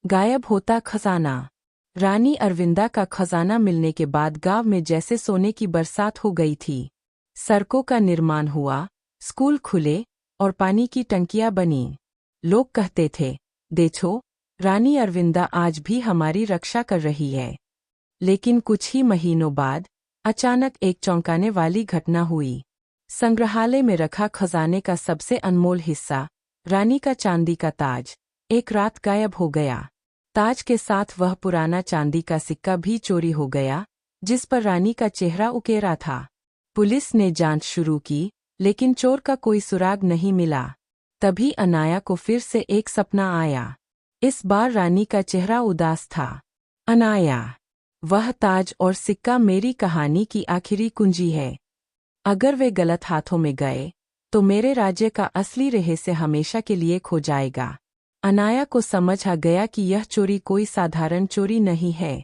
गायब होता खजाना। रानी अरविंदा का खजाना मिलने के बाद गांव में जैसे सोने की बरसात हो गई थी। सड़कों का निर्माण हुआ, स्कूल खुले और पानी की टंकियां बनी। लोग कहते थे, देखो, रानी अरविंदा आज भी हमारी रक्षा कर रही है। लेकिन कुछ ही महीनों बाद अचानक एक चौंकाने वाली घटना हुई। संग्रहालय में रखा खजाने का सबसे अनमोल हिस्सा, रानी का चांदी का ताज, एक रात गायब हो गया। ताज के साथ वह पुराना चांदी का सिक्का भी चोरी हो गया, जिस पर रानी का चेहरा उकेरा था। पुलिस ने जांच शुरू की, लेकिन चोर का कोई सुराग नहीं मिला। तभी अनाया को फिर से एक सपना आया। इस बार रानी का चेहरा उदास था। अनाया, वह ताज और सिक्का मेरी कहानी की आखिरी कुंजी है। अगर वे गलत हाथों में गए, तो मेरे राज्य का असली रहस्य हमेशा के लिए खो जाएगा। अनाया को समझ आ गया कि यह चोरी कोई साधारण चोरी नहीं है।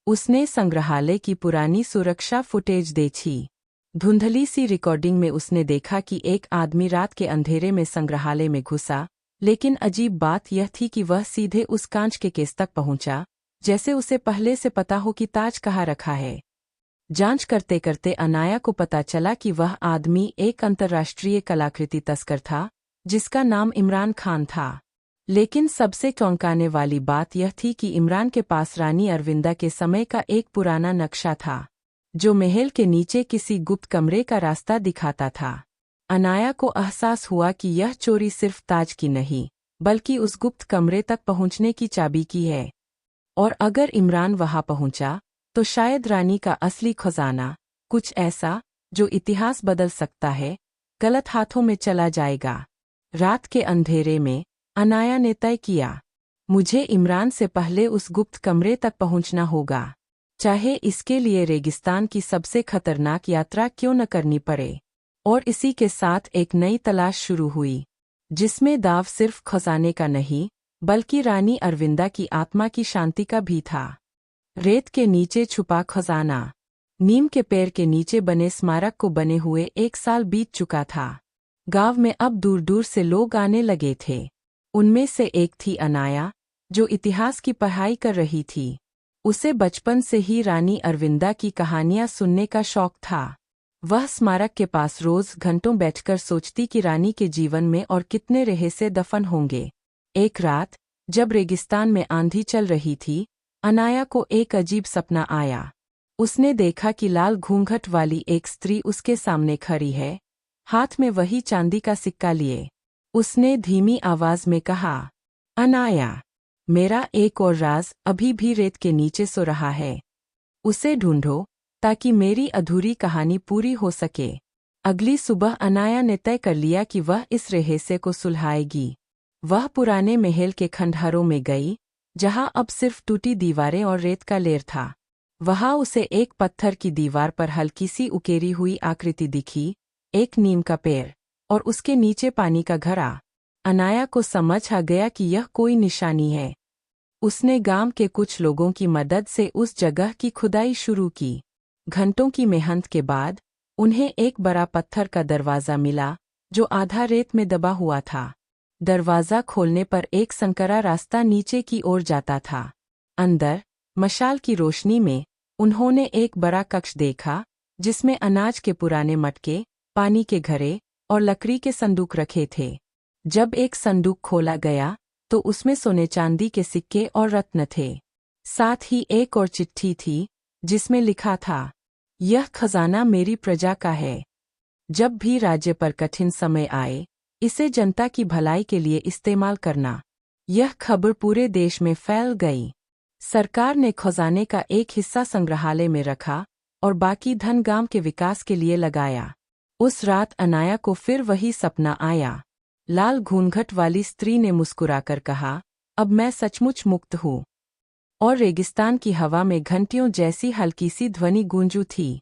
उसने संग्रहालय की पुरानी सुरक्षा फुटेज देखी। धुंधली सी रिकॉर्डिंग में उसने देखा कि एक आदमी रात के अंधेरे में संग्रहालय में घुसा, लेकिन अजीब बात यह थी कि वह सीधे उस कांच के केस तक पहुंचा, जैसे उसे पहले से पता हो कि ताज कहाँ रखा है। जांच करते करते अनाया को पता चला कि वह आदमी एक अंतर्राष्ट्रीय कलाकृति तस्कर था, जिसका नाम इमरान खान था। लेकिन सबसे चौंकाने वाली बात यह थी कि इमरान के पास रानी अरविंदा के समय का एक पुराना नक्शा था, जो महल के नीचे किसी गुप्त कमरे का रास्ता दिखाता था। अनाया को एहसास हुआ कि यह चोरी सिर्फ ताज की नहीं, बल्कि उस गुप्त कमरे तक पहुंचने की चाबी की है। और अगर इमरान वहां पहुंचा, तो शायद रानी का असली खजाना, कुछ ऐसा जो इतिहास बदल सकता है, गलत हाथों में चला जाएगा। रात के अंधेरे में अनाया ने तय किया, मुझे इमरान से पहले उस गुप्त कमरे तक पहुंचना होगा, चाहे इसके लिए रेगिस्तान की सबसे खतरनाक यात्रा क्यों न करनी पड़े। और इसी के साथ एक नई तलाश शुरू हुई, जिसमें दाव सिर्फ खजाने का नहीं, बल्कि रानी अरविंदा की आत्मा की शांति का भी था। रेत के नीचे छुपा खजाना। नीम के पेड़ के नीचे बने स्मारक को बने हुए 1 साल बीत चुका था। गांव में अब दूर दूर से लोग आने लगे थे। उनमें से एक थी अनाया, जो इतिहास की पढ़ाई कर रही थी। उसे बचपन से ही रानी अरविंदा की कहानियां सुनने का शौक था। वह स्मारक के पास रोज घंटों बैठकर सोचती कि रानी के जीवन में और कितने रहस्य दफन होंगे। एक रात, जब रेगिस्तान में आंधी चल रही थी, अनाया को एक अजीब सपना आया। उसने देखा कि लाल घूंघट वाली एक स्त्री उसके सामने खड़ी है, हाथ में वही चांदी का सिक्का लिए। उसने धीमी आवाज में कहा, अनाया, मेरा एक और राज अभी भी रेत के नीचे सो रहा है। उसे ढूंढो, ताकि मेरी अधूरी कहानी पूरी हो सके। अगली सुबह अनाया ने तय कर लिया कि वह इस रहस्य को सुलझाएगी। वह पुराने महल के खंडहरों में गई, जहां अब सिर्फ टूटी दीवारें और रेत का लेर था। वहां उसे एक पत्थर की दीवार पर हल्की सी उकेरी हुई आकृति दिखी, एक नीम का पेड़, और उसके नीचे पानी का घड़ा। अनाया को समझ आ गया कि यह कोई निशानी है। उसने गांव के कुछ लोगों की मदद से उस जगह की खुदाई शुरू की। घंटों की मेहनत के बाद उन्हें एक बड़ा पत्थर का दरवाज़ा मिला, जो आधा रेत में दबा हुआ था। दरवाज़ा खोलने पर एक संकरा रास्ता नीचे की ओर जाता था। अंदर, मशाल की रोशनी में, उन्होंने एक बड़ा कक्ष देखा, जिसमें अनाज के पुराने मटके, पानी के घड़े और लकड़ी के संदूक रखे थे। जब एक संदूक खोला गया, तो उसमें सोने चांदी के सिक्के और रत्न थे। साथ ही एक और चिट्ठी थी, जिसमें लिखा था, यह खजाना मेरी प्रजा का है। जब भी राज्य पर कठिन समय आए, इसे जनता की भलाई के लिए इस्तेमाल करना। यह खबर पूरे देश में फैल गई। सरकार ने खजाने का एक हिस्सा संग्रहालय में रखा और बाकी धन गांव के विकास के लिए लगाया। उस रात अनाया को फिर वही सपना आया। लाल घूंघट वाली स्त्री ने मुस्कुराकर कहा, अब मैं सचमुच मुक्त हूँ। और रेगिस्तान की हवा में घंटियों जैसी हल्की सी ध्वनि गूंजू थी।